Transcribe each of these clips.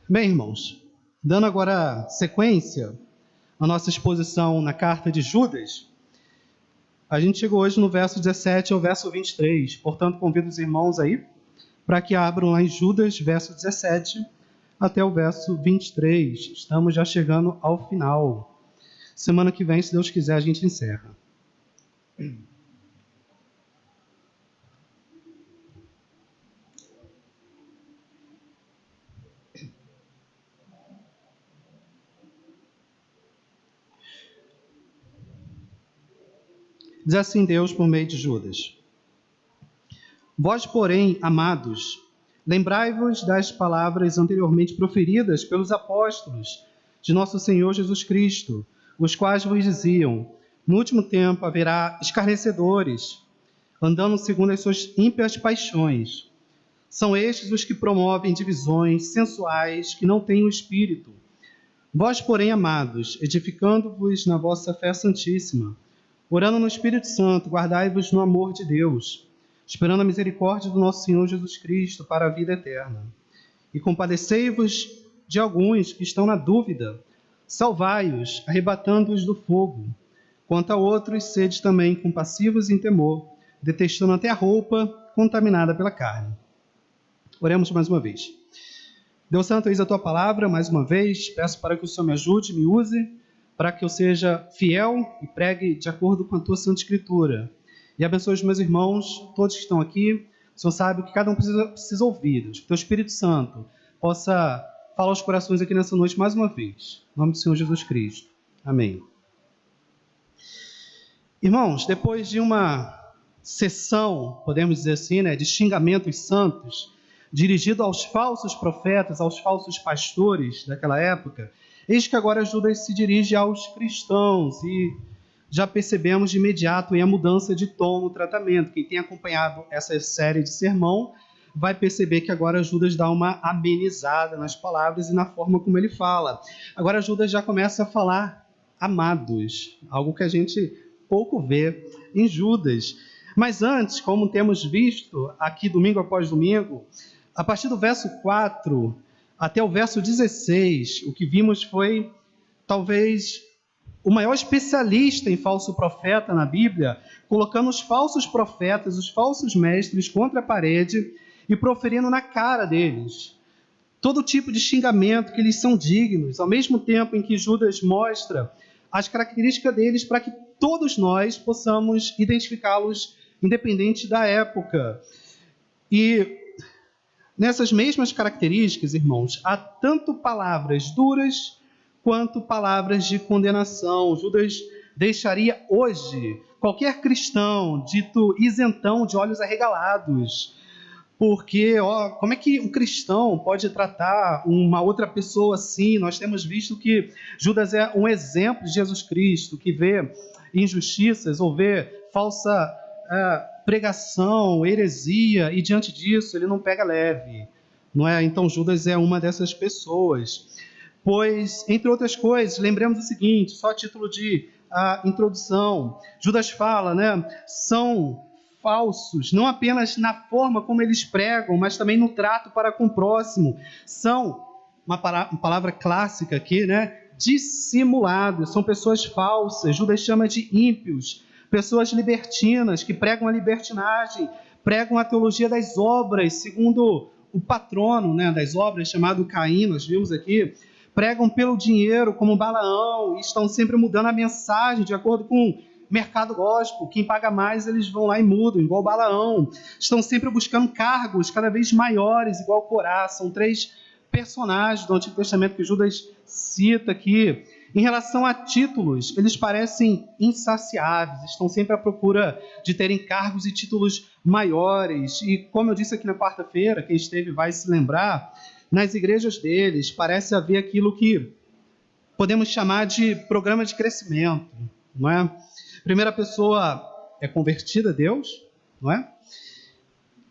Bem, irmãos, dando agora sequência à nossa exposição na carta de Judas, a gente chegou hoje no verso 17 ao verso 23, portanto convido os irmãos aí para que abram lá em Judas, verso 17 até o verso 23. Estamos já chegando ao final. Semana que vem, se Deus quiser, a gente encerra. Diz assim Deus por meio de Judas: Vós, porém, amados, lembrai-vos das palavras anteriormente proferidas pelos apóstolos de nosso Senhor Jesus Cristo, os quais vos diziam: no último tempo haverá escarnecedores, andando segundo as suas ímpias paixões. São estes os que promovem divisões sensuais que não têm o Espírito. Vós, porém, amados, edificando-vos na vossa fé santíssima, orando no Espírito Santo, guardai-vos no amor de Deus, esperando a misericórdia do nosso Senhor Jesus Cristo para a vida eterna. E compadecei-vos de alguns que estão na dúvida, salvai-os, arrebatando-os do fogo. Quanto a outros, sede também compassivos em temor, detestando até a roupa contaminada pela carne. Oremos mais uma vez. Deus Santo, eis a tua palavra, mais uma vez, peço para que o Senhor me ajude, me use, para que eu seja fiel e pregue de acordo com a tua Santa Escritura. E abençoe os meus irmãos, todos que estão aqui. O Senhor sabe o que cada um precisa ouvir. Que o teu Espírito Santo possa falar aos corações aqui nessa noite mais uma vez. Em nome do Senhor Jesus Cristo. Amém. Irmãos, depois de uma sessão, podemos dizer assim, de xingamentos santos, dirigido aos falsos profetas, aos falsos pastores daquela época, eis que agora Judas se dirige aos cristãos e já percebemos de imediato a mudança de tom no tratamento. Quem tem acompanhado essa série de sermão vai perceber que agora Judas dá uma amenizada nas palavras e na forma como ele fala. Agora Judas já começa a falar amados, algo que a gente pouco vê em Judas. Mas antes, como temos visto aqui domingo após domingo, a partir do verso 4 até o verso 16, o que vimos foi talvez o maior especialista em falso profeta na Bíblia, colocando os falsos profetas, os falsos mestres contra a parede e proferindo na cara deles todo tipo de xingamento que eles são dignos, ao mesmo tempo em que Judas mostra as características deles para que todos nós possamos identificá-los independente da época. E nessas mesmas características, irmãos, há tanto palavras duras quanto palavras de condenação. Judas deixaria hoje qualquer cristão dito isentão de olhos arregalados. Porque, como é que um cristão pode tratar uma outra pessoa assim? Nós temos visto que Judas é um exemplo de Jesus Cristo, que vê injustiças ou vê falsa pregação, heresia, e diante disso ele não pega leve, não é? Então Judas é uma dessas pessoas. Pois, entre outras coisas, lembremos o seguinte, só a título de introdução, Judas fala, são falsos, não apenas na forma como eles pregam, mas também no trato para com o próximo. São, uma palavra clássica aqui, dissimulados, são pessoas falsas. Judas chama de ímpios, pessoas libertinas, que pregam a libertinagem, pregam a teologia das obras, segundo o patrono das obras, chamado Caim, nós vimos aqui, pregam pelo dinheiro, como Balaão, e estão sempre mudando a mensagem de acordo com mercado gospel. Quem paga mais, eles vão lá e mudam, igual Balaão. Estão sempre buscando cargos cada vez maiores, igual Corá. São 3 personagens do Antigo Testamento que Judas cita aqui. Em relação a títulos, eles parecem insaciáveis, estão sempre à procura de terem cargos e títulos maiores. E como eu disse aqui na quarta-feira, quem esteve vai se lembrar, nas igrejas deles parece haver aquilo que podemos chamar de programa de crescimento, não é? Primeira pessoa é convertida a Deus, não é?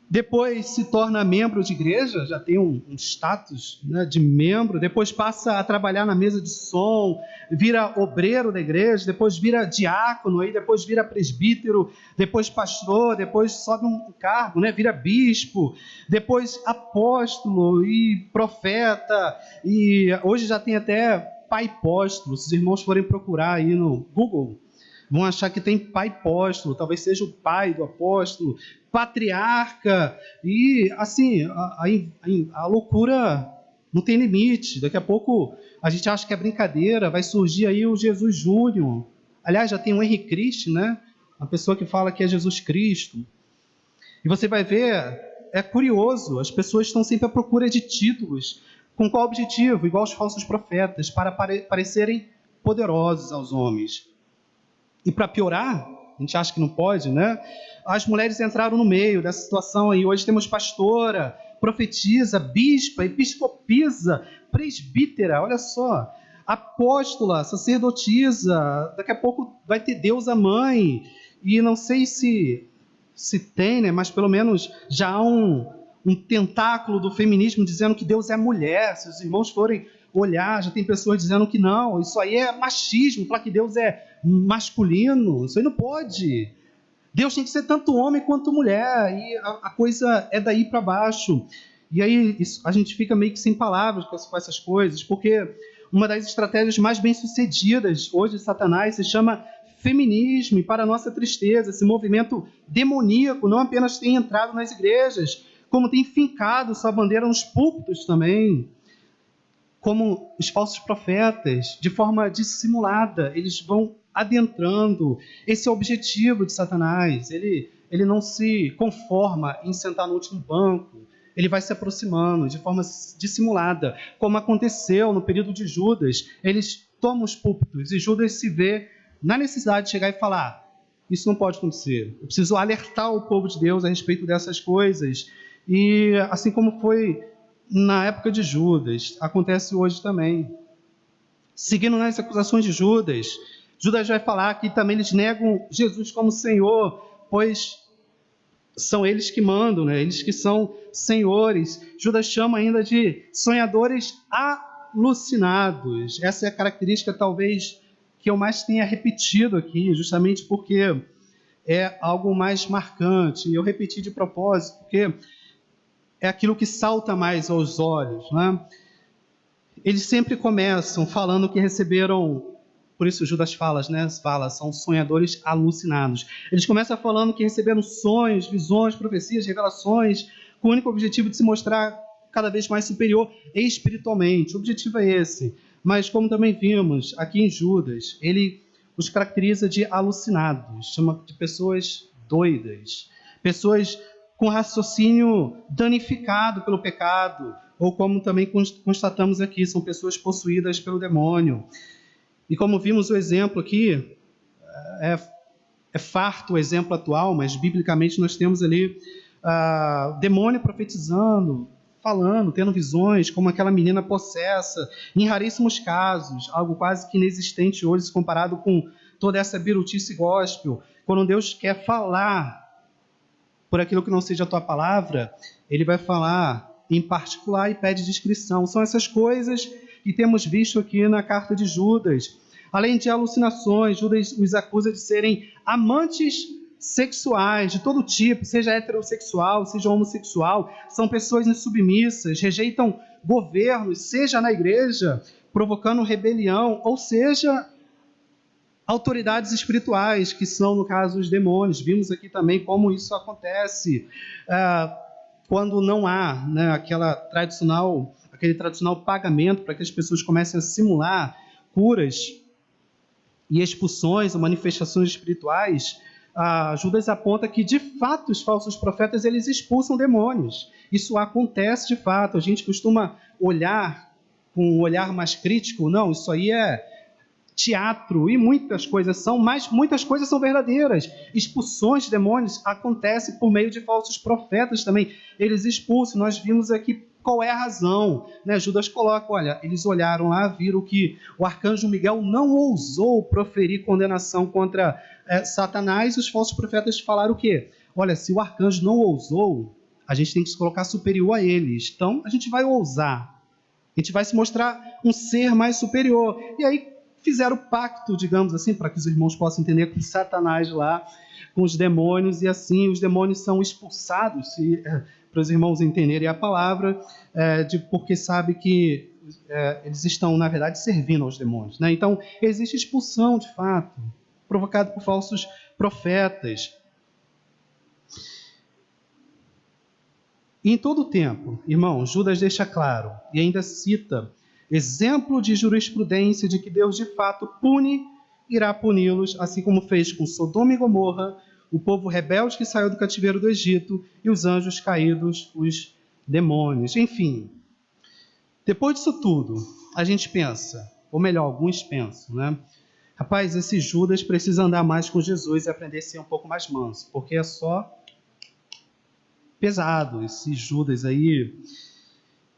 depois se torna membro de igreja, já tem um status, né, de membro, depois passa a trabalhar na mesa de som, vira obreiro da igreja, depois vira diácono, aí depois vira presbítero, depois pastor, depois sobe um cargo, né, vira bispo, depois apóstolo e profeta, e hoje já tem até pai apóstolo. Se os irmãos forem procurar aí no Google, vão achar que tem pai apóstolo, talvez seja o pai do apóstolo, patriarca, e assim, a loucura não tem limite. Daqui a pouco a gente acha que é brincadeira, vai surgir aí o Jesus Júnior. Aliás, já tem o Henri Cristo, né? A pessoa que fala que é Jesus Cristo. E você vai ver, é curioso, as pessoas estão sempre à procura de títulos. Com qual objetivo? Igual os falsos profetas, para parecerem poderosos aos homens. E para piorar, a gente acha que não pode, né? As mulheres entraram no meio dessa situação aí. Hoje temos pastora, profetisa, bispa, episcopisa, presbítera, olha só, apóstola, sacerdotisa, daqui a pouco vai ter deusa mãe. E não sei se tem, né? Mas pelo menos já há um tentáculo do feminismo dizendo que Deus é mulher. Se os irmãos forem olhar, já tem pessoas dizendo que não, isso aí é machismo, falar que Deus é masculino, isso aí não pode. Deus tem que ser tanto homem quanto mulher, e a coisa é daí para baixo. E aí a gente fica meio que sem palavras com essas coisas, porque uma das estratégias mais bem-sucedidas hoje de Satanás se chama feminismo, e para nossa tristeza, esse movimento demoníaco não apenas tem entrado nas igrejas, como tem fincado sua bandeira nos púlpitos também. Como os falsos profetas, de forma dissimulada, eles vão adentrando. Esse é o objetivo de Satanás. Ele não se conforma em sentar no último banco. Ele vai se aproximando de forma dissimulada, como aconteceu no período de Judas. Eles tomam os púlpitos e Judas se vê na necessidade de chegar e falar: isso não pode acontecer. Eu preciso alertar o povo de Deus a respeito dessas coisas. E assim como foi na época de Judas, acontece hoje também. Seguindo nas acusações de Judas, Judas vai falar que também eles negam Jesus como Senhor, pois são eles que mandam, né? Eles que são senhores. Judas chama ainda de sonhadores alucinados. Essa é a característica talvez que eu mais tenha repetido aqui, justamente porque é algo mais marcante. Eu repeti de propósito, porque é aquilo que salta mais aos olhos, né? Eles sempre começam falando que receberam, por isso Judas fala, são sonhadores alucinados. Eles começam falando que receberam sonhos, visões, profecias, revelações, com o único objetivo de se mostrar cada vez mais superior espiritualmente. O objetivo é esse. Mas como também vimos aqui em Judas, ele os caracteriza de alucinados, chama de pessoas doidas, pessoas com raciocínio danificado pelo pecado, ou como também constatamos aqui, são pessoas possuídas pelo demônio. E como vimos o exemplo aqui, é farto o exemplo atual, mas biblicamente nós temos ali demônio profetizando, falando, tendo visões, como aquela menina possessa, em raríssimos casos, algo quase que inexistente hoje, comparado com toda essa birutice gospel. Quando Deus quer falar por aquilo que não seja a tua palavra, ele vai falar em particular e pede descrição. São essas coisas que temos visto aqui na carta de Judas. Além de alucinações, Judas os acusa de serem amantes sexuais de todo tipo, seja heterossexual, seja homossexual. São pessoas insubmissas, rejeitam governos, seja na igreja, provocando rebelião, ou seja, autoridades espirituais, que são, no caso, os demônios. Vimos aqui também como isso acontece quando não há, né, aquele tradicional pagamento para que as pessoas comecem a simular curas e expulsões ou manifestações espirituais. Judas aponta que, de fato, os falsos profetas eles expulsam demônios. Isso acontece de fato. A gente costuma olhar com um olhar mais crítico. Não, isso aí é teatro, e muitas coisas são, mas muitas coisas são verdadeiras. Expulsões de demônios acontecem por meio de falsos profetas também. Eles expulsam. Nós vimos aqui qual é a razão, né? Judas coloca, olha, eles olharam lá, viram que o arcanjo Miguel não ousou proferir condenação contra Satanás, e os falsos profetas falaram o quê? Olha, se o arcanjo não ousou, a gente tem que se colocar superior a eles. Então, a gente vai ousar. A gente vai se mostrar um ser mais superior. E aí, fizeram pacto, digamos assim, para que os irmãos possam entender, com Satanás lá, com os demônios, e assim os demônios são expulsados, para os irmãos entenderem a palavra, porque sabe que eles estão, na verdade, servindo aos demônios, né? Então, existe expulsão, de fato, provocada por falsos profetas. E em todo o tempo, irmão, Judas deixa claro, e ainda cita, exemplo de jurisprudência de que Deus, de fato, irá puni-los, assim como fez com Sodoma e Gomorra, o povo rebelde que saiu do cativeiro do Egito e os anjos caídos, os demônios. Enfim, depois disso tudo, a gente pensa, ou melhor, alguns pensam, né? Rapaz, esse Judas precisa andar mais com Jesus e aprender a ser um pouco mais manso, porque é só pesado esse Judas aí.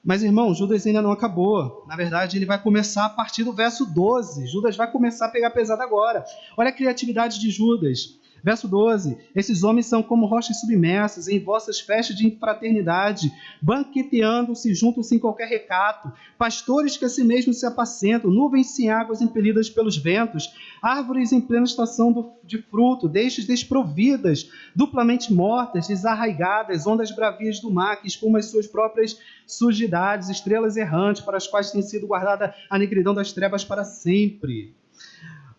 Mas, irmão, Judas ainda não acabou. Na verdade, ele vai começar a partir do verso 12. Judas vai começar a pegar pesado agora. Olha a criatividade de Judas. Verso 12. Esses homens são como rochas submersas em vossas festas de fraternidade, banqueteando-se juntos sem qualquer recato, pastores que a si mesmos se apacentam, nuvens sem águas impelidas pelos ventos, árvores em plena estação de fruto, deixes desprovidas, duplamente mortas, desarraigadas, ondas bravias do mar que espumam as suas próprias sujidades, estrelas errantes para as quais tem sido guardada a negridão das trevas para sempre.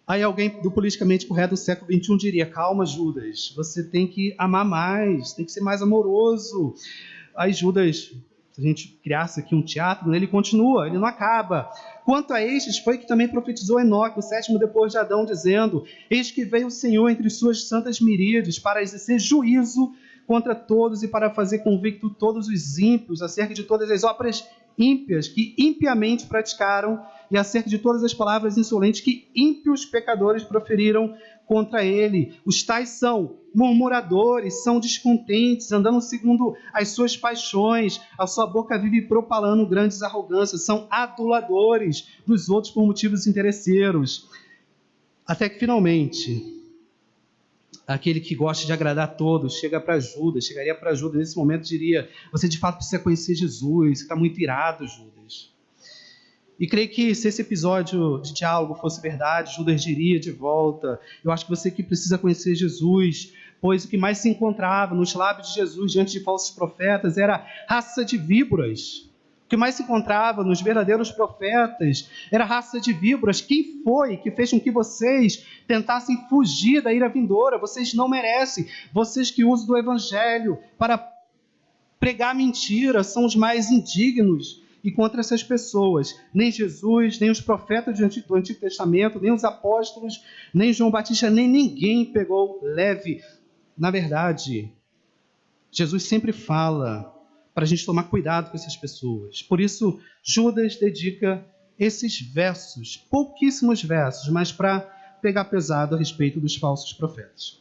Aí alguém do politicamente correto do século XXI diria, calma, Judas, você tem que amar mais, tem que ser mais amoroso. Aí Judas, se a gente criasse aqui um teatro, ele continua, ele não acaba. Quanto a estes, foi que também profetizou Enoque, o sétimo depois de Adão, dizendo, eis que veio o Senhor entre suas santas miríades para exercer juízo contra todos e para fazer convicto todos os ímpios acerca de todas as obras ímpias que impiamente praticaram e acerca de todas as palavras insolentes que ímpios pecadores proferiram contra ele. Os tais são murmuradores, são descontentes, andando segundo as suas paixões, a sua boca vive propalando grandes arrogâncias, são aduladores dos outros por motivos interesseiros. Até que finalmente, aquele que gosta de agradar a todos, chegaria para Judas, nesse momento diria, você de fato precisa conhecer Jesus, você está muito irado, Judas. E creio que se esse episódio de diálogo fosse verdade, Judas diria de volta, eu acho que você que precisa conhecer Jesus, pois o que mais se encontrava nos lábios de Jesus diante de falsos profetas era raça de víboras. O que mais se encontrava nos verdadeiros profetas era raça de víboras. Quem foi que fez com que vocês tentassem fugir da ira vindoura? Vocês não merecem. Vocês que usam do evangelho para pregar mentira são os mais indignos. E contra essas pessoas, nem Jesus, nem os profetas do Antigo Testamento, nem os apóstolos, nem João Batista, nem ninguém pegou leve. Na verdade, Jesus sempre fala para a gente tomar cuidado com essas pessoas. Por isso, Judas dedica esses versos, pouquíssimos versos, mas para pegar pesado a respeito dos falsos profetas.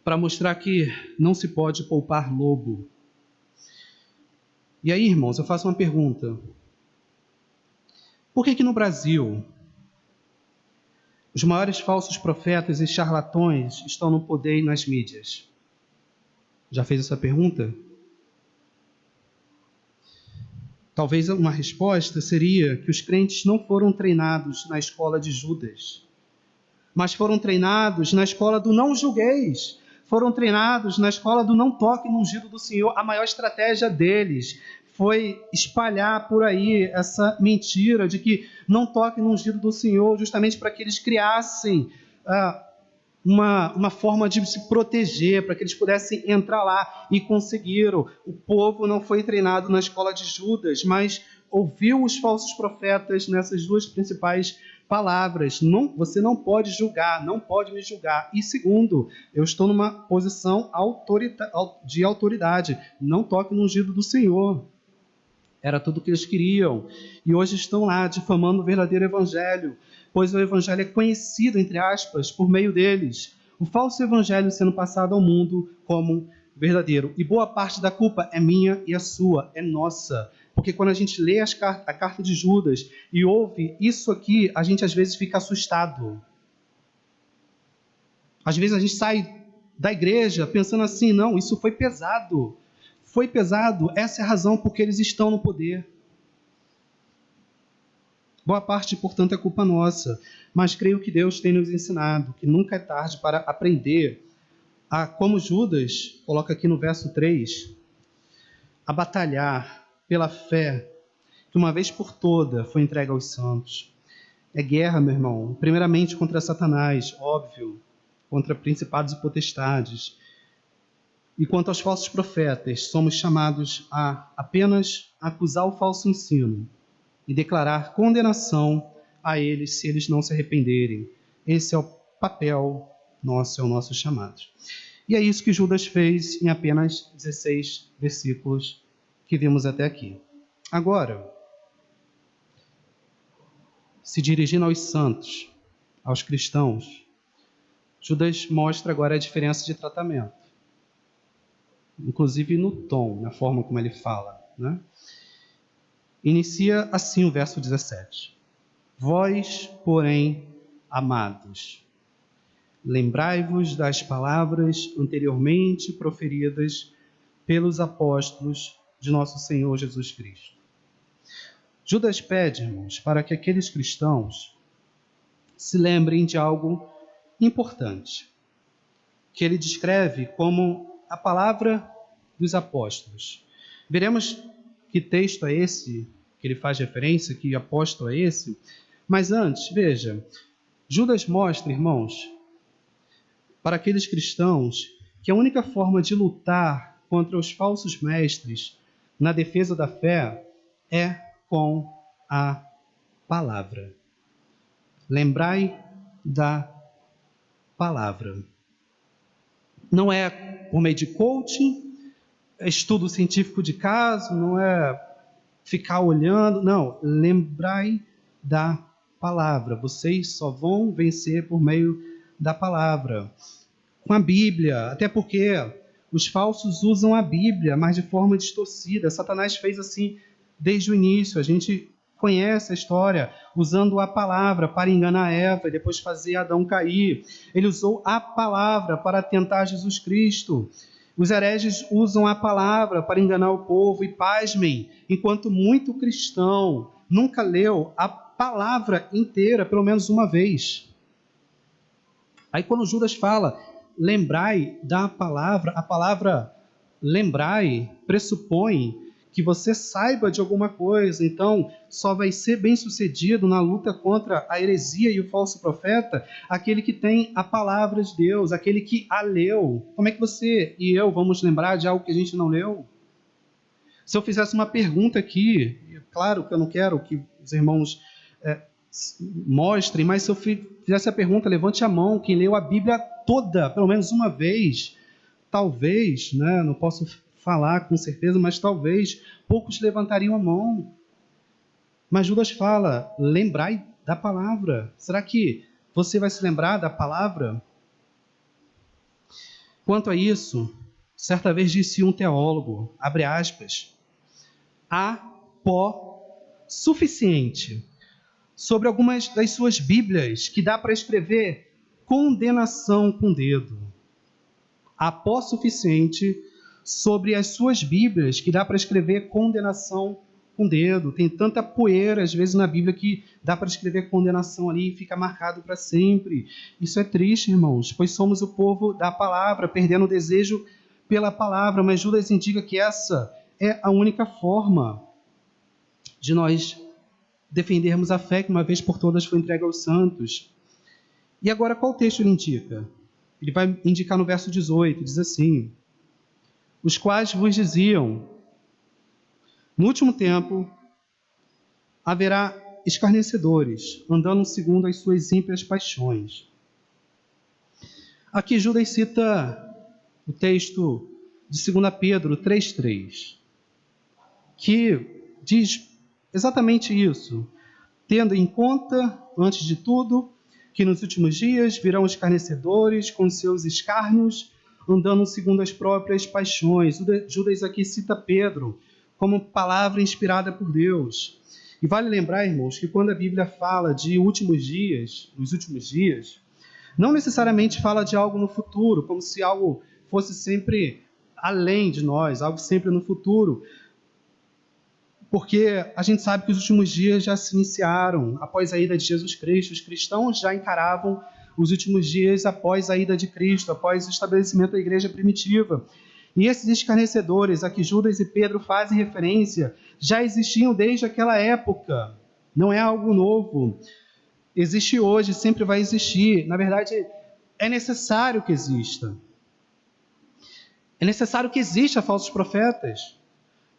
Para mostrar que não se pode poupar lobo. E aí, irmãos, eu faço uma pergunta. Por que no Brasil os maiores falsos profetas e charlatões estão no poder e nas mídias? Já fez essa pergunta? Talvez uma resposta seria que os crentes não foram treinados na escola de Judas, mas foram treinados na escola do não julgueis, foram treinados na escola do não toque no ungido do Senhor. A maior estratégia deles foi espalhar por aí essa mentira de que não toque no ungido do Senhor, justamente para que eles criassem uma forma de se proteger, para que eles pudessem entrar lá, e conseguiram. O povo não foi treinado na escola de Judas, mas ouviu os falsos profetas nessas duas principais palavras. Não, você não pode julgar, não pode me julgar. E segundo, eu estou numa posição de autoridade, não toque no ungido do Senhor. Era tudo o que eles queriam. E hoje estão lá difamando o verdadeiro evangelho, pois o evangelho é conhecido, entre aspas, por meio deles. O falso evangelho sendo passado ao mundo como verdadeiro. E boa parte da culpa é minha e a sua, é nossa. Porque quando a gente lê a carta de Judas e ouve isso aqui, a gente às vezes fica assustado. Às vezes a gente sai da igreja pensando assim, não, isso foi pesado. Foi pesado, essa é a razão porque eles estão no poder. Boa parte, portanto, é culpa nossa. Mas creio que Deus tem nos ensinado que nunca é tarde para aprender a, como Judas coloca aqui no verso 3, a batalhar pela fé que uma vez por toda foi entregue aos santos. É guerra, meu irmão, primeiramente contra Satanás, óbvio, contra principados e potestades. E quanto aos falsos profetas, somos chamados a apenas acusar o falso ensino e declarar condenação a eles se eles não se arrependerem. Esse é o papel nosso, é o nosso chamado. E é isso que Judas fez em apenas 16 versículos que vimos até aqui. Agora, se dirigindo aos santos, aos cristãos, Judas mostra agora a diferença de tratamento, inclusive no tom, na forma como ele fala, né? Inicia assim o verso 17. Vós, porém, amados, lembrai-vos das palavras anteriormente proferidas pelos apóstolos de nosso Senhor Jesus Cristo. Judas pede, irmãos, para que aqueles cristãos se lembrem de algo importante, que ele descreve como a palavra dos apóstolos. Veremos que texto é esse, que ele faz referência, que apóstolo é esse. Mas antes, veja, Judas mostra, irmãos, para aqueles cristãos, que a única forma de lutar contra os falsos mestres na defesa da fé é com a palavra. Lembrai da palavra. Não é por meio de coaching, estudo científico de caso, não é ficar olhando, não. Lembrai da palavra. Vocês só vão vencer por meio da palavra. Com a Bíblia, até porque os falsos usam a Bíblia, mas de forma distorcida. Satanás fez assim desde o início. A gente conhece a história, usando a palavra para enganar Eva e depois fazer Adão cair. Ele usou a palavra para tentar Jesus Cristo. Os hereges usam a palavra para enganar o povo. E pasmem, enquanto muito cristão nunca leu a palavra inteira, pelo menos uma vez. Aí quando Judas fala, lembrai da palavra, a palavra lembrai pressupõe que você saiba de alguma coisa, então só vai ser bem-sucedido na luta contra a heresia e o falso profeta aquele que tem a palavra de Deus, aquele que a leu. Como é que você e eu vamos lembrar de algo que a gente não leu? Se eu fizesse uma pergunta aqui, claro que eu não quero que os irmãos mostrem, mas se eu fizesse a pergunta, levante a mão, quem leu a Bíblia toda, pelo menos uma vez, talvez, né, não posso falar com certeza, mas talvez poucos levantariam a mão. Mas Judas fala, lembrai da palavra. Será que você vai se lembrar da palavra? Quanto a isso, certa vez disse um teólogo, abre aspas, há pó suficiente sobre algumas das suas Bíblias que dá para escrever condenação com dedo. Há pó suficiente sobre as suas Bíblias que dá para escrever condenação com dedo. Tem tanta poeira, às vezes, na Bíblia que dá para escrever condenação ali e fica marcado para sempre. Isso é triste, irmãos, pois somos o povo da palavra, perdendo o desejo pela palavra. Mas Judas indica que essa é a única forma de nós defendermos a fé que uma vez por todas foi entregue aos santos. E agora qual texto ele indica? Ele vai indicar no verso 18, diz assim, os quais vos diziam, no último tempo haverá escarnecedores, andando segundo as suas ímpias paixões. Aqui Judas cita o texto de 2 Pedro 3,3, que diz exatamente isso, tendo em conta, antes de tudo, que nos últimos dias virão escarnecedores com seus escárnios, andando segundo as próprias paixões. Judas aqui cita Pedro como palavra inspirada por Deus. E vale lembrar, irmãos, que quando a Bíblia fala de últimos dias, os últimos dias, Não necessariamente fala de algo no futuro, como se algo fosse sempre além de nós, algo sempre no futuro. Porque a gente sabe que os últimos dias já se iniciaram após a ida de Jesus Cristo. Os cristãos já encaravam os últimos dias após a ida de Cristo, após o estabelecimento da igreja primitiva. E esses escarnecedores a que Judas e Pedro fazem referência já existiam desde aquela época. Não é algo novo. Existe hoje, sempre vai existir. Na verdade, é necessário que exista. É necessário que exista falsos profetas.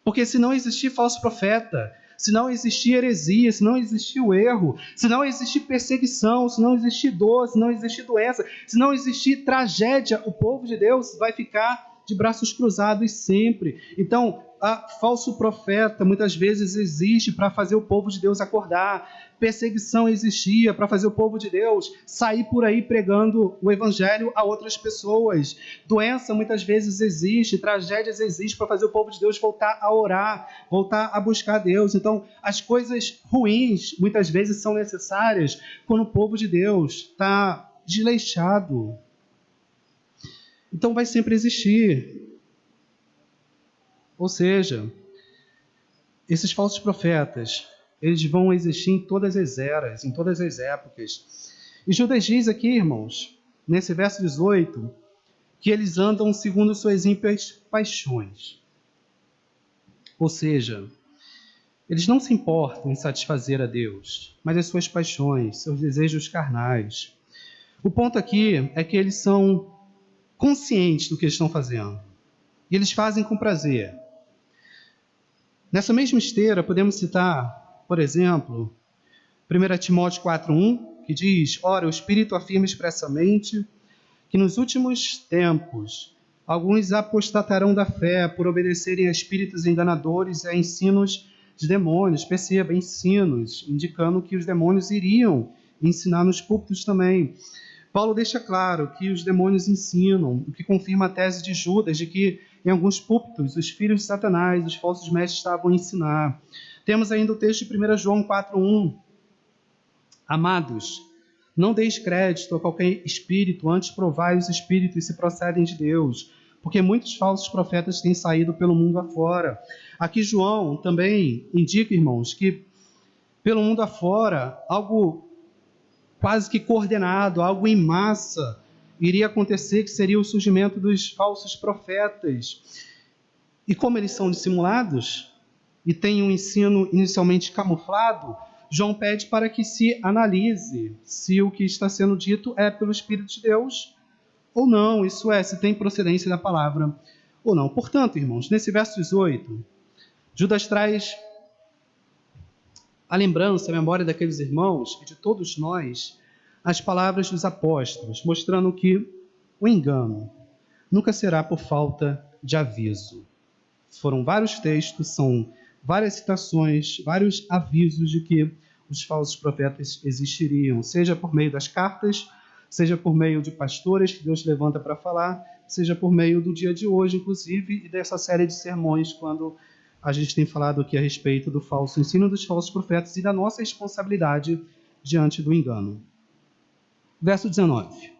Porque se não existir falso profeta, se não existir heresia, se não existir o erro, se não existir perseguição, se não existir dor, se não existir doença, se não existir tragédia, o povo de Deus vai ficar de braços cruzados sempre. Então, falso profeta muitas vezes existe para fazer o povo de Deus acordar. Perseguição existia para fazer o povo de Deus sair por aí pregando o evangelho a outras pessoas. Doença muitas vezes existe, tragédias existem para fazer o povo de Deus voltar a orar, voltar a buscar Deus. Então, as coisas ruins muitas vezes são necessárias quando o povo de Deus está desleixado. Então vai sempre existir. Ou seja, esses falsos profetas, eles vão existir em todas as eras, em todas as épocas. E Judas diz aqui, irmãos, nesse verso 18, que eles andam segundo suas ímpias paixões. Ou seja, eles não se importam em satisfazer a Deus, mas as suas paixões, seus desejos carnais. O ponto aqui é que eles são conscientes do que eles estão fazendo. E eles fazem com prazer. Nessa mesma esteira, podemos citar, por exemplo, 1 Timóteo 4:1, que diz: ora, o Espírito afirma expressamente que nos últimos tempos alguns apostatarão da fé por obedecerem a espíritos enganadores e a ensinos de demônios. Perceba, ensinos, indicando que os demônios iriam ensinar nos púlpitos também. Paulo deixa claro que os demônios ensinam, o que confirma a tese de Judas, de que em alguns púlpitos os filhos de Satanás, os falsos mestres, estavam a ensinar. Temos ainda o texto de 1 João 4:1. Amados, não deis crédito a qualquer espírito, antes provai os espíritos se procedem de Deus, porque muitos falsos profetas têm saído pelo mundo afora. Aqui João também indica, irmãos, que pelo mundo afora, algo quase que coordenado, algo em massa, iria acontecer, que seria o surgimento dos falsos profetas. E como eles são dissimulados e têm um ensino inicialmente camuflado, João pede para que se analise se o que está sendo dito é pelo Espírito de Deus ou não, isso é, se tem procedência da palavra ou não. Portanto, irmãos, nesse verso 18, Judas traz a lembrança, a memória daqueles irmãos e de todos nós, as palavras dos apóstolos, mostrando que o engano nunca será por falta de aviso. Foram vários textos, são várias citações, vários avisos de que os falsos profetas existiriam, seja por meio das cartas, seja por meio de pastores que Deus levanta para falar, seja por meio do dia de hoje, inclusive, e dessa série de sermões, quando a gente tem falado aqui a respeito do falso ensino dos falsos profetas e da nossa responsabilidade diante do engano. Verso 19.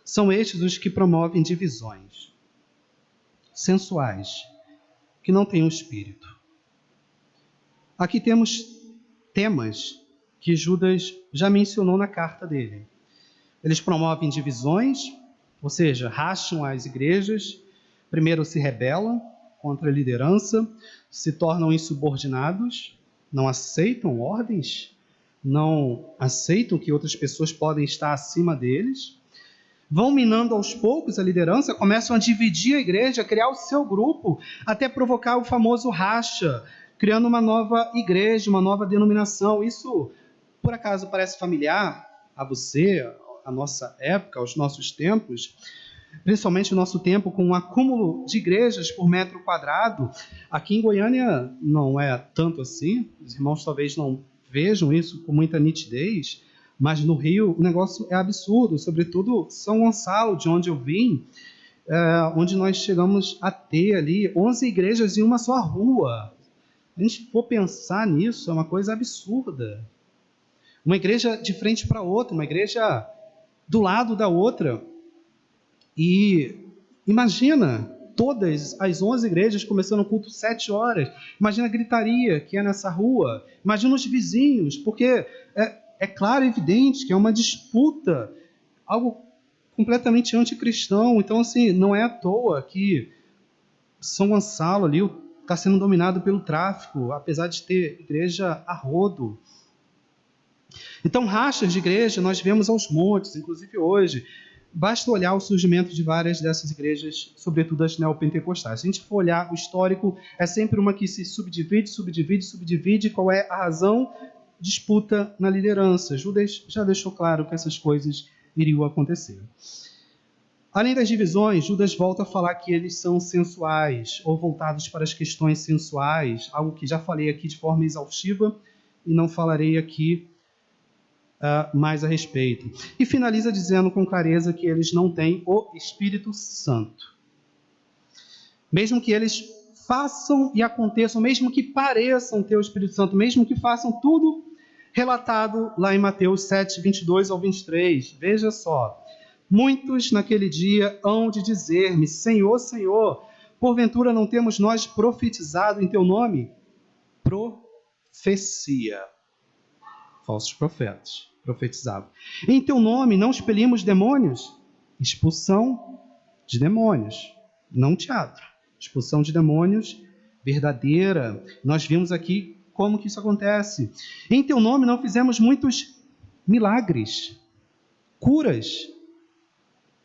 São estes os que promovem divisões sensuais, que não têm o espírito. Aqui temos temas que Judas já mencionou na carta dele. Eles promovem divisões, ou seja, racham as igrejas, primeiro se rebelam contra a liderança, se tornam insubordinados, não aceitam ordens, não aceitam que outras pessoas podem estar acima deles, vão minando aos poucos a liderança, começam a dividir a igreja, a criar o seu grupo, até provocar o famoso racha, criando uma nova igreja, uma nova denominação. Isso, por acaso, parece familiar a você, a nossa época, aos nossos tempos, principalmente o nosso tempo com um acúmulo de igrejas por metro quadrado. Aqui em Goiânia não é tanto assim, os irmãos talvez não vejam isso com muita nitidez, mas no Rio o negócio é absurdo, sobretudo São Gonçalo, de onde eu vim, onde nós chegamos a ter ali 11 igrejas em uma só rua. a gente for pensar nisso, é uma coisa absurda. Uma igreja de frente para outra, uma igreja do lado da outra. E imagina todas as 11 igrejas começando o culto 7 horas. Imagina a gritaria que é nessa rua. Imagina os vizinhos, porque é claro e evidente que é uma disputa, algo completamente anticristão. Então, assim, não é à toa que São Gonçalo ali está sendo dominado pelo tráfico, apesar de ter igreja a rodo. Então, rachas de igreja nós vemos aos montes, inclusive hoje. Basta olhar o surgimento de várias dessas igrejas, sobretudo as neopentecostais. Se a gente for olhar o histórico, é sempre uma que se subdivide. Qual é a razão? Disputa na liderança. Judas já deixou claro que essas coisas iriam acontecer. Além das divisões, Judas volta a falar que eles são sensuais, ou voltados para as questões sensuais, algo que já falei aqui de forma exaustiva e não falarei aqui mais a respeito. E finaliza dizendo com clareza que eles não têm o Espírito Santo. Mesmo que eles façam e aconteçam, mesmo que pareçam ter o Espírito Santo, mesmo que façam tudo relatado lá em Mateus 7, 22 ao 23. Veja só. Muitos naquele dia hão de dizer-me, Senhor, Senhor, porventura não temos nós profetizado em teu nome? Profecia. Falsos profetas profetizavam. Em teu nome não expelimos demônios? Expulsão de demônios, não teatro. Expulsão de demônios verdadeira. Nós vimos aqui como que isso acontece. Em teu nome não fizemos muitos milagres, curas,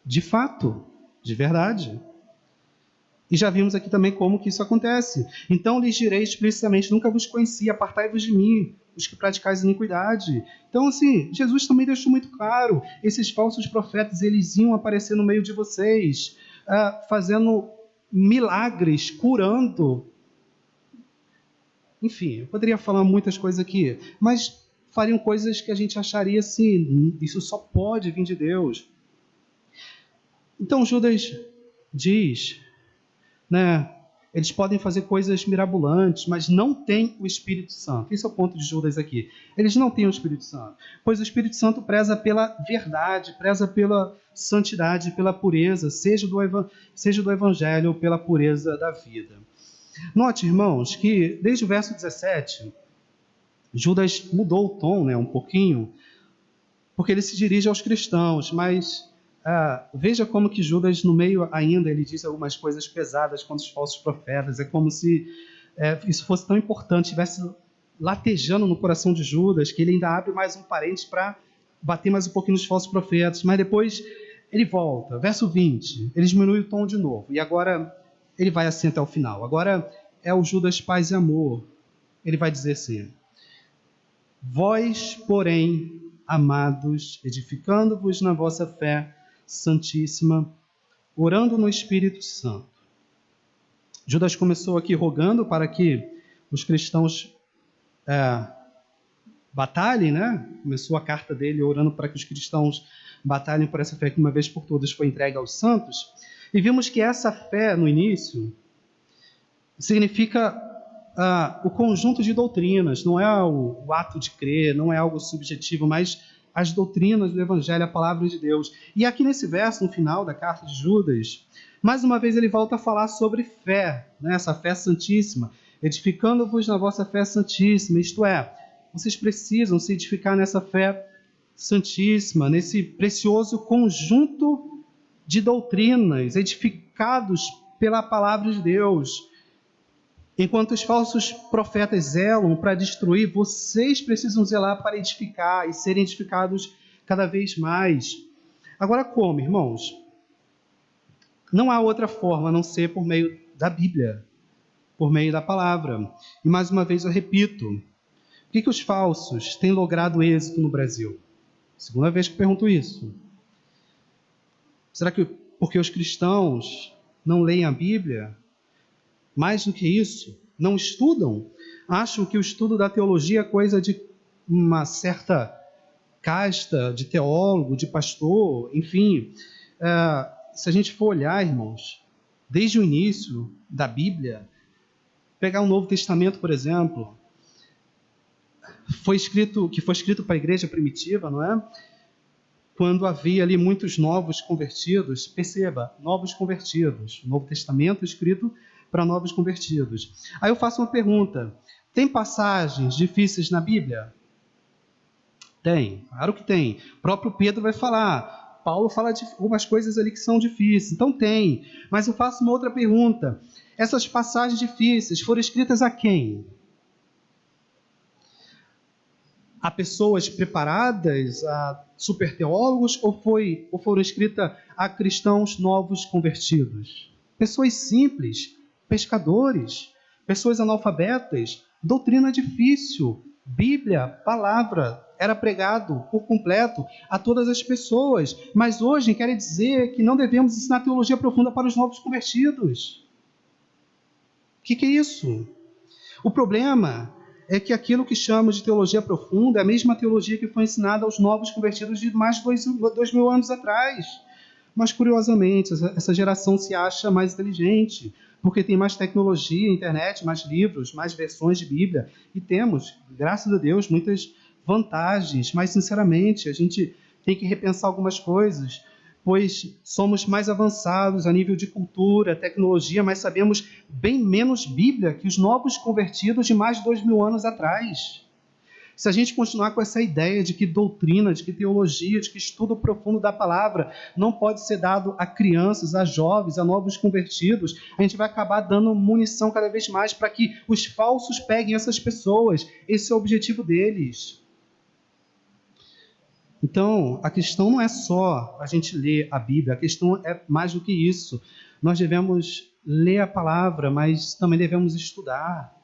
de fato, de verdade. E já vimos aqui também como que isso acontece. Então lhes direi explicitamente, nunca vos conheci, apartai-vos de mim, os que praticais iniquidade. Então, assim, Jesus também deixou muito claro, esses falsos profetas, eles iam aparecer no meio de vocês, fazendo milagres, curando. Enfim, eu poderia falar muitas coisas aqui, mas fariam coisas que a gente acharia assim, isso só pode vir de Deus. Então Judas diz, né, eles podem fazer coisas mirabolantes, mas não têm o Espírito Santo. Esse é o ponto de Judas aqui. Eles não têm o Espírito Santo, pois o Espírito Santo preza pela verdade, preza pela santidade, pela pureza, seja do Evangelho ou pela pureza da vida. Note, irmãos, que desde o verso 17, Judas mudou o tom, né, um pouquinho, porque ele se dirige aos cristãos, mas veja como que Judas, no meio ainda, ele diz algumas coisas pesadas contra os falsos profetas. É como se isso fosse tão importante, estivesse latejando no coração de Judas, que ele ainda abre mais um parênteses para bater mais um pouquinho nos falsos profetas. Mas depois ele volta. Verso 20, ele diminui o tom de novo. E agora ele vai assim até o final. Agora é o Judas paz e amor. Ele vai dizer assim: vós, porém, amados, edificando-vos na vossa fé santíssima, orando no Espírito Santo. Judas começou aqui rogando para que os cristãos batalhem, né? Começou a carta dele orando para que os cristãos batalhem por essa fé que uma vez por todas foi entregue aos santos. E vimos que essa fé, no início, significa o conjunto de doutrinas, não é o ato de crer, não é algo subjetivo, mas as doutrinas do Evangelho, a palavra de Deus. E aqui nesse verso, no final da carta de Judas, mais uma vez ele volta a falar sobre fé, né? Essa fé santíssima, edificando-vos na vossa fé santíssima, isto é, vocês precisam se edificar nessa fé santíssima, nesse precioso conjunto de doutrinas, edificados pela palavra de Deus. Enquanto os falsos profetas zelam para destruir, vocês precisam zelar para edificar e serem edificados cada vez mais. Agora como, irmãos? Não há outra forma a não ser por meio da Bíblia, por meio da palavra. E mais uma vez eu repito, por que os falsos têm logrado êxito no Brasil? Segunda vez que pergunto isso. Será que porque os cristãos não leem a Bíblia? Mais do que isso, não estudam? Acham que o estudo da teologia é coisa de uma certa casta de teólogo, de pastor, enfim. Se a gente for olhar, irmãos, desde o início da Bíblia, Pegar o Novo Testamento, por exemplo, foi escrito para a igreja primitiva, não é? Quando havia ali muitos novos convertidos, perceba, novos convertidos, o Novo Testamento escrito para novos convertidos. Aí eu faço uma pergunta: tem passagens difíceis na Bíblia? Tem, claro que tem. O próprio Pedro vai falar, Paulo fala de algumas coisas ali que são difíceis, então tem. Mas eu faço uma outra pergunta: essas passagens difíceis foram escritas a quem? A pessoas preparadas, a super teólogos, ou foram escritas a cristãos novos convertidos? Pessoas simples, pescadores, pessoas analfabetas, doutrina difícil, Bíblia, palavra, era pregado por completo a todas as pessoas. Mas hoje quer dizer que não devemos ensinar teologia profunda para os novos convertidos. O que é isso? O problema é que aquilo que chamamos de teologia profunda é a mesma teologia que foi ensinada aos novos convertidos de mais de 2.000 anos atrás. Mas, curiosamente, essa geração se acha mais inteligente, porque tem mais tecnologia, internet, mais livros, mais versões de Bíblia. E temos, graças a Deus, muitas vantagens. Mas, sinceramente, a gente tem que repensar algumas coisas, pois somos mais avançados a nível de cultura, tecnologia, mas sabemos bem menos Bíblia que os novos convertidos de mais de 2.000 anos atrás. Se a gente continuar com essa ideia de que doutrina, de que teologia, de que estudo profundo da palavra não pode ser dado a crianças, a jovens, a novos convertidos, a gente vai acabar dando munição cada vez mais para que os falsos peguem essas pessoas. Esse é o objetivo deles. Então, a questão não é só a gente ler a Bíblia, a questão é mais do que isso. Nós devemos ler a palavra, mas também devemos estudar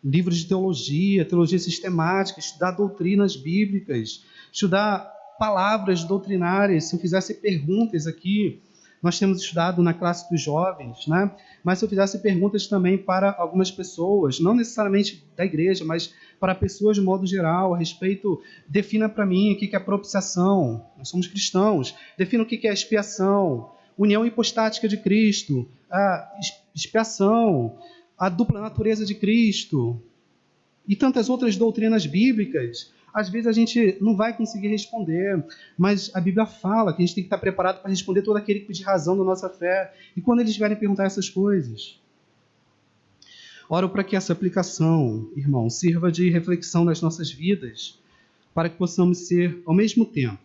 livros de teologia, teologia sistemática, estudar doutrinas bíblicas, estudar palavras doutrinárias. Se eu fizesse perguntas aqui, nós temos estudado na classe dos jovens, né? Mas se eu fizesse perguntas também para algumas pessoas, não necessariamente da igreja, mas para pessoas de modo geral, a respeito, defina para mim o que é propiciação. Nós somos cristãos. Defina o que é expiação, união hipostática de Cristo, a expiação, a dupla natureza de Cristo e tantas outras doutrinas bíblicas. Às vezes a gente não vai conseguir responder, mas a Bíblia fala que a gente tem que estar preparado para responder todo aquele que pedir razão da nossa fé. E quando eles vierem perguntar essas coisas, oro para que essa aplicação, irmão, sirva de reflexão nas nossas vidas, para que possamos ser, ao mesmo tempo,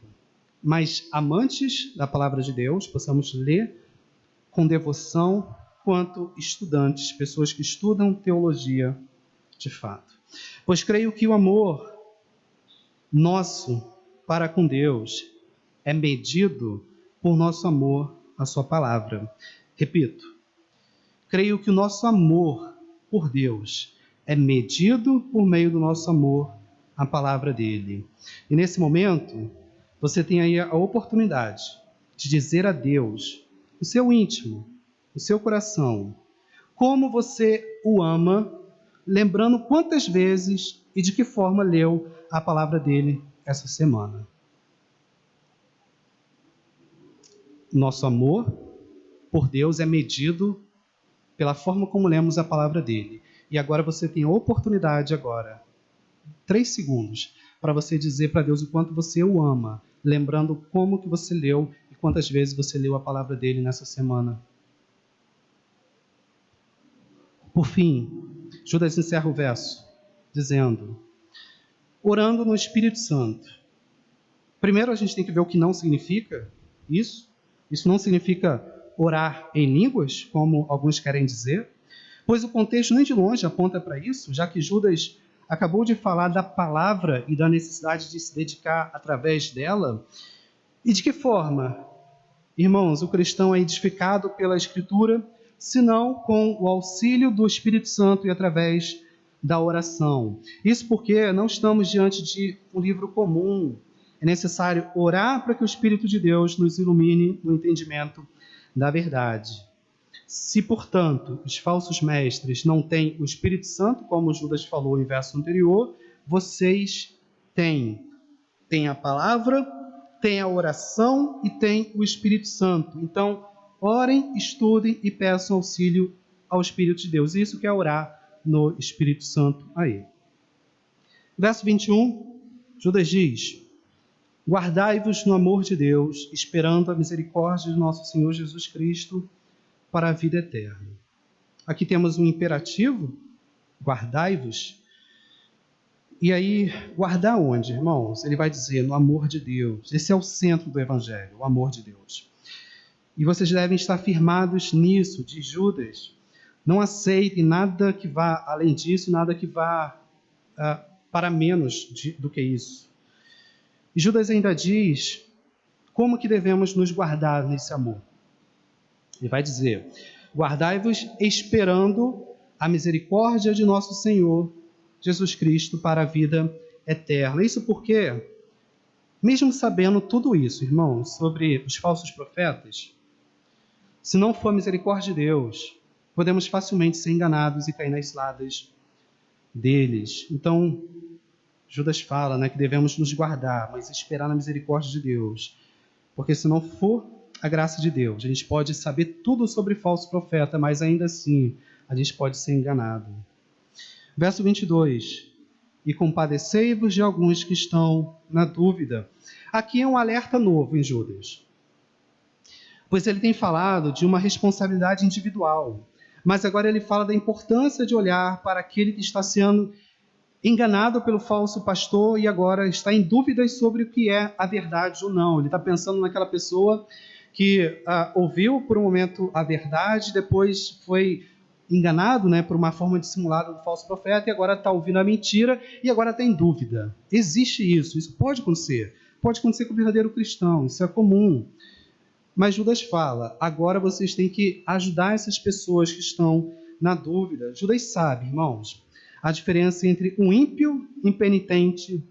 mais amantes da palavra de Deus, possamos ler com devoção, quanto estudantes, pessoas que estudam teologia de fato. Pois creio que o amor nosso para com Deus é medido por nosso amor à sua palavra. Repito, creio que o nosso amor por Deus é medido por meio do nosso amor à palavra dele. E nesse momento, você tem aí a oportunidade de dizer a Deus, o seu íntimo, o seu coração, como você o ama, lembrando quantas vezes e de que forma leu a palavra dele essa semana. Nosso amor por Deus é medido pela forma como lemos a palavra dele. E agora você tem a oportunidade 3 segundos, para você dizer para Deus o quanto você o ama, lembrando como que você leu e quantas vezes você leu a palavra dele nessa semana. Por fim, Judas encerra o verso dizendo, orando no Espírito Santo. Primeiro a gente tem que ver o que não significa isso. Isso não significa orar em línguas, como alguns querem dizer, pois o contexto nem de longe aponta para isso, já que Judas acabou de falar da palavra e da necessidade de se dedicar através dela. E de que forma, irmãos, o cristão é edificado pela Escritura, senão com o auxílio do Espírito Santo e através da oração. Isso porque não estamos diante de um livro comum. É necessário orar para que o Espírito de Deus nos ilumine no entendimento da verdade. Se, portanto, os falsos mestres não têm o Espírito Santo, como Judas falou em verso anterior, vocês têm. Têm a palavra, têm a oração e têm o Espírito Santo. Então, orem, estudem e peçam auxílio ao Espírito de Deus. Isso que é orar no Espírito Santo aí. Verso 21, Judas diz: guardai-vos no amor de Deus, esperando a misericórdia de nosso Senhor Jesus Cristo para a vida eterna. Aqui temos um imperativo, guardai-vos. E aí, guardar onde, irmãos? Ele vai dizer, no amor de Deus. Esse é o centro do Evangelho, o amor de Deus. E vocês devem estar firmados nisso, diz Judas. Não aceitem nada que vá além disso, nada que vá para menos do que isso. E Judas ainda diz como que devemos nos guardar nesse amor. Ele vai dizer, guardai-vos esperando a misericórdia de nosso Senhor Jesus Cristo para a vida eterna. Isso porque, mesmo sabendo tudo isso, irmãos, sobre os falsos profetas, se não for a misericórdia de Deus, podemos facilmente ser enganados e cair nas ciladas deles. Então, Judas fala, que devemos nos guardar, mas esperar na misericórdia de Deus. Porque se não for a graça de Deus, a gente pode saber tudo sobre falso profeta, mas ainda assim a gente pode ser enganado. Verso 22. E compadecei-vos de alguns que estão na dúvida. Aqui é um alerta novo em Judas. Pois ele tem falado de uma responsabilidade individual. Mas agora ele fala da importância de olhar para aquele que está sendo enganado pelo falso pastor e agora está em dúvidas sobre o que é a verdade ou não. Ele está pensando naquela pessoa que ouviu por um momento a verdade, depois foi enganado, por uma forma dissimulada do falso profeta, e agora está ouvindo a mentira e agora está em dúvida. Existe isso pode acontecer. Pode acontecer com o verdadeiro cristão, isso é comum. Mas Judas fala, agora vocês têm que ajudar essas pessoas que estão na dúvida. Judas sabe, irmãos, a diferença entre um ímpio impenitente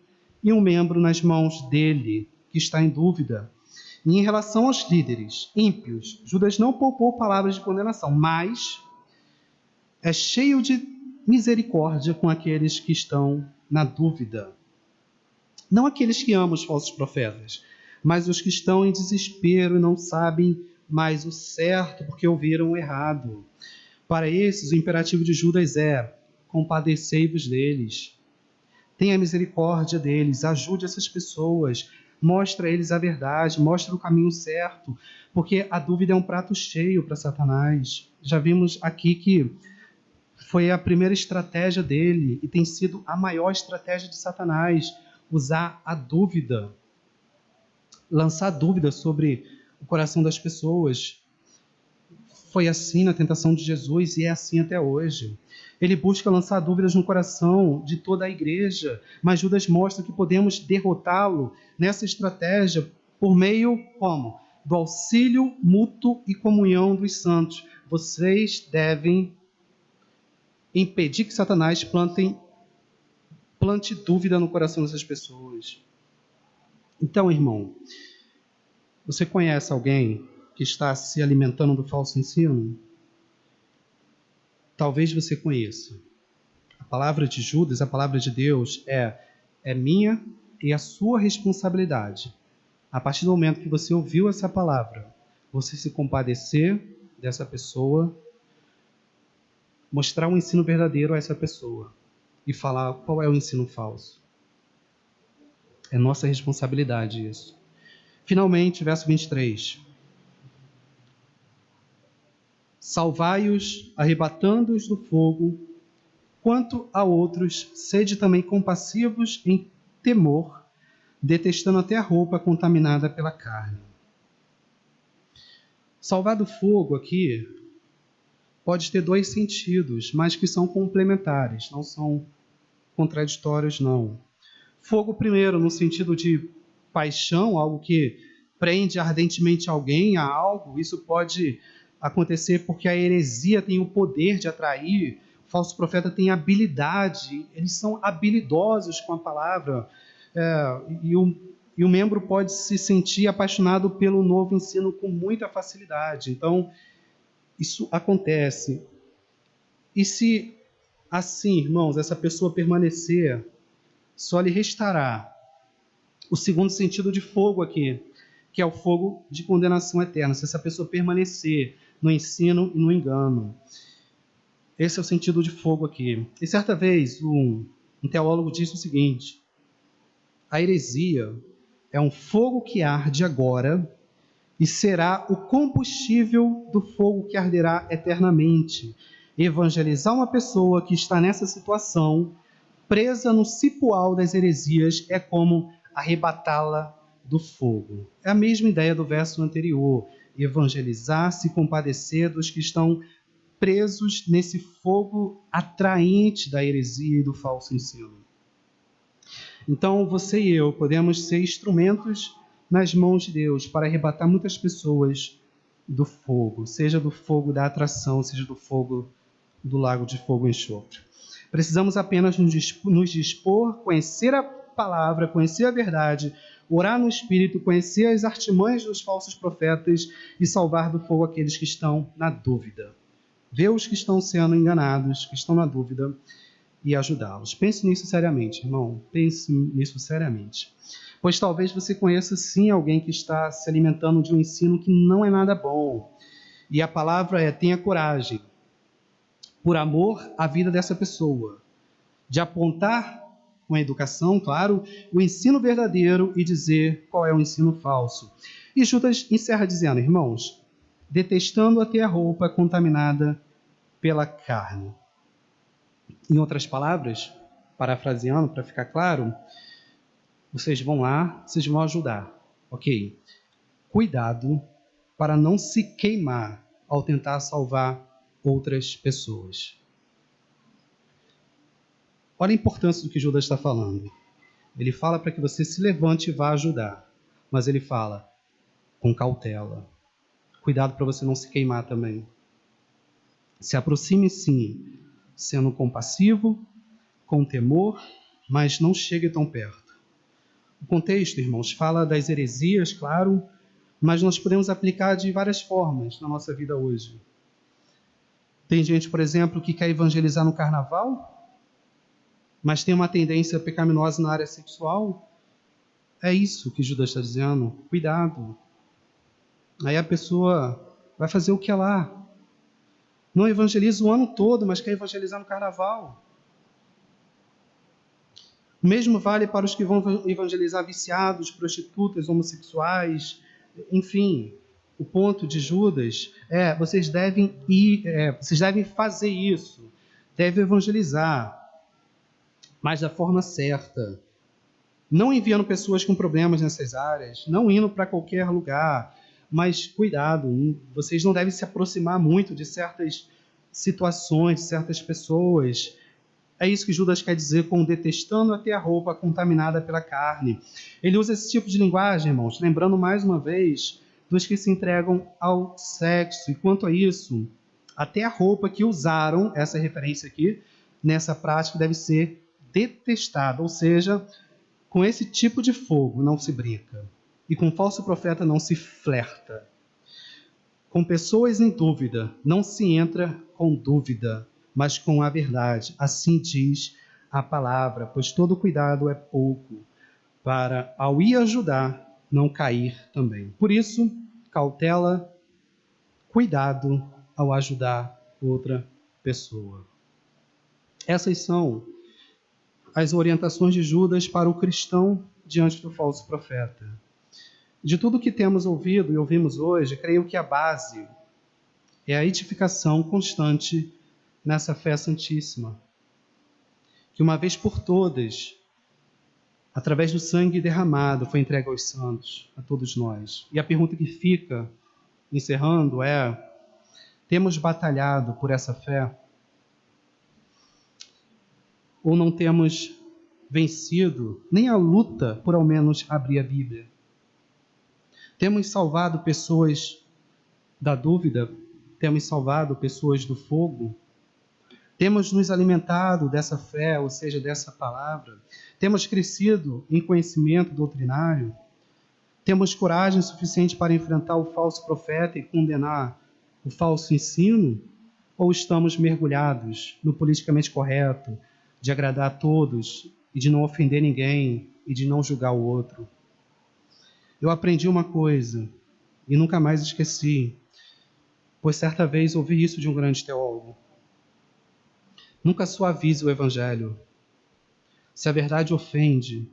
e um membro nas mãos dele, que está em dúvida. E em relação aos líderes ímpios, Judas não poupou palavras de condenação, mas é cheio de misericórdia com aqueles que estão na dúvida. Não aqueles que amam os falsos profetas, mas os que estão em desespero e não sabem mais o certo porque ouviram o errado. Para esses, o imperativo de Judas é: compadecei-vos deles. Tenha misericórdia deles, ajude essas pessoas, mostre a eles a verdade, mostre o caminho certo, porque a dúvida é um prato cheio para Satanás. Já vimos aqui que foi a primeira estratégia dele e tem sido a maior estratégia de Satanás, usar a dúvida, lançar dúvida sobre o coração das pessoas. Foi assim na tentação de Jesus e é assim até hoje. Ele busca lançar dúvidas no coração de toda a igreja, mas Judas mostra que podemos derrotá-lo nessa estratégia por meio, como? Do auxílio mútuo e comunhão dos santos. Vocês devem impedir que Satanás plante dúvida no coração dessas pessoas. Então, irmão, você conhece alguém que está se alimentando do falso ensino? Talvez você conheça. A palavra de Judas, a palavra de Deus é minha e a sua responsabilidade. A partir do momento que você ouviu essa palavra, você se compadecer dessa pessoa, mostrar um ensino verdadeiro a essa pessoa e falar qual é o ensino falso. É nossa responsabilidade isso. Finalmente, verso 23. Salvai-os, arrebatando-os do fogo. Quanto a outros, sede também compassivos em temor, detestando até a roupa contaminada pela carne. Salvar do fogo aqui pode ter dois sentidos, mas que são complementares, não são contraditórios, não. Fogo, primeiro, no sentido de paixão, algo que prende ardentemente alguém a algo. Isso pode acontecer porque a heresia tem o poder de atrair, o falso profeta tem habilidade, eles são habilidosos com a palavra, e o membro pode se sentir apaixonado pelo novo ensino com muita facilidade. Então, isso acontece. E se assim, irmãos, essa pessoa permanecer, só lhe restará o segundo sentido de fogo aqui, que é o fogo de condenação eterna, se essa pessoa permanecer no ensino e no engano. Esse é o sentido de fogo aqui. E certa vez, um teólogo disse o seguinte: a heresia é um fogo que arde agora e será o combustível do fogo que arderá eternamente. Evangelizar uma pessoa que está nessa situação, presa no cipoal das heresias, é como arrebatá-la do fogo. É a mesma ideia do verso anterior. Evangelizar, se compadecer dos que estão presos nesse fogo atraente da heresia e do falso ensino. Então, você e eu podemos ser instrumentos nas mãos de Deus para arrebatar muitas pessoas do fogo, seja do fogo da atração, seja do fogo do lago de fogo e enxofre. Precisamos apenas nos dispor, conhecer a palavra, conhecer a verdade, orar no Espírito, conhecer as artimanhas dos falsos profetas e salvar do fogo aqueles que estão na dúvida. Ver os que estão sendo enganados, que estão na dúvida, e ajudá-los. Pense nisso seriamente, irmão. Pense nisso seriamente. Pois talvez você conheça sim alguém que está se alimentando de um ensino que não é nada bom. E a palavra é: tenha coragem, por amor à vida dessa pessoa, de apontar com a educação, claro, o ensino verdadeiro e dizer qual é o ensino falso. E Judas encerra dizendo: irmãos, detestando até a roupa contaminada pela carne. Em outras palavras, parafraseando para ficar claro, vocês vão lá, vocês vão ajudar, ok? Cuidado para não se queimar ao tentar salvar outras pessoas. Olha a importância do que Judas está falando. Ele fala para que você se levante e vá ajudar, mas ele fala com cautela. Cuidado para você não se queimar também. Se aproxime sim, sendo compassivo, com temor, mas não chegue tão perto. O contexto, irmãos, fala das heresias, claro, mas nós podemos aplicar de várias formas na nossa vida hoje. Tem gente, por exemplo, que quer evangelizar no carnaval, mas tem uma tendência pecaminosa na área sexual. É isso que Judas está dizendo. Cuidado. Aí a pessoa vai fazer o que é lá. Não evangeliza o ano todo, mas quer evangelizar no carnaval. O mesmo vale para os que vão evangelizar viciados, prostitutas, homossexuais, enfim. O ponto de Judas é: vocês devem fazer isso, devem evangelizar, mas da forma certa. Não enviando pessoas com problemas nessas áreas, não indo para qualquer lugar, mas cuidado, vocês não devem se aproximar muito de certas situações, de certas pessoas. É isso que Judas quer dizer com detestando até a roupa contaminada pela carne. Ele usa esse tipo de linguagem, irmãos, lembrando mais uma vez dos que se entregam ao sexo. E quanto a isso, até a roupa que usaram, essa referência aqui, nessa prática deve ser detestada, ou seja, com esse tipo de fogo não se brinca. E com falso profeta não se flerta. Com pessoas em dúvida não se entra com dúvida, mas com a verdade. Assim diz a palavra, pois todo cuidado é pouco, para, ao ir ajudar, não cair também. Por isso, cautela, cuidado ao ajudar outra pessoa. Essas são as orientações de Judas para o cristão diante do falso profeta. De tudo que temos ouvido e ouvimos hoje, creio que a base é a edificação constante nessa fé santíssima, que uma vez por todas, através do sangue derramado, foi entregue aos santos, a todos nós. E a pergunta que fica, encerrando, é: temos batalhado por essa fé? Ou não temos vencido nem a luta por ao menos abrir a Bíblia? Temos salvado pessoas da dúvida? Temos salvado pessoas do fogo? Temos nos alimentado dessa fé, ou seja, dessa palavra? Temos crescido em conhecimento doutrinário? Temos coragem suficiente para enfrentar o falso profeta e condenar o falso ensino? Ou estamos mergulhados no politicamente correto, de agradar a todos e de não ofender ninguém e de não julgar o outro? Eu aprendi uma coisa e nunca mais esqueci, pois certa vez ouvi isso de um grande teólogo. Nunca suavize o evangelho. Se a verdade ofende,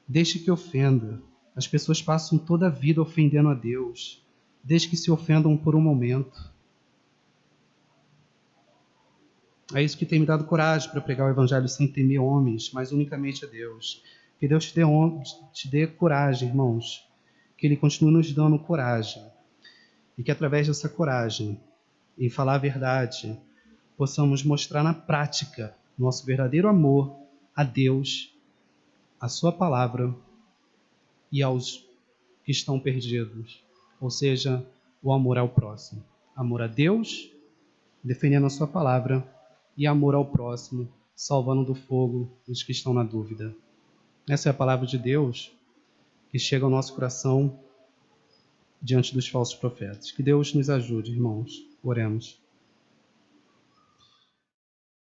deixe que ofenda. As pessoas passam toda a vida ofendendo a Deus. Deixe que se ofendam por um momento. É isso que tem me dado coragem para pregar o evangelho sem temer homens, mas unicamente a Deus. Que Deus te dê coragem, irmãos. Que Ele continue nos dando coragem. E que através dessa coragem, em falar a verdade, possamos mostrar na prática nosso verdadeiro amor a Deus, a sua palavra e aos que estão perdidos. Ou seja, o amor ao próximo. Amor a Deus, defendendo a sua palavra, e amor ao próximo, salvando do fogo os que estão na dúvida. Essa é a palavra de Deus que chega ao nosso coração diante dos falsos profetas. Que Deus nos ajude, irmãos. Oremos.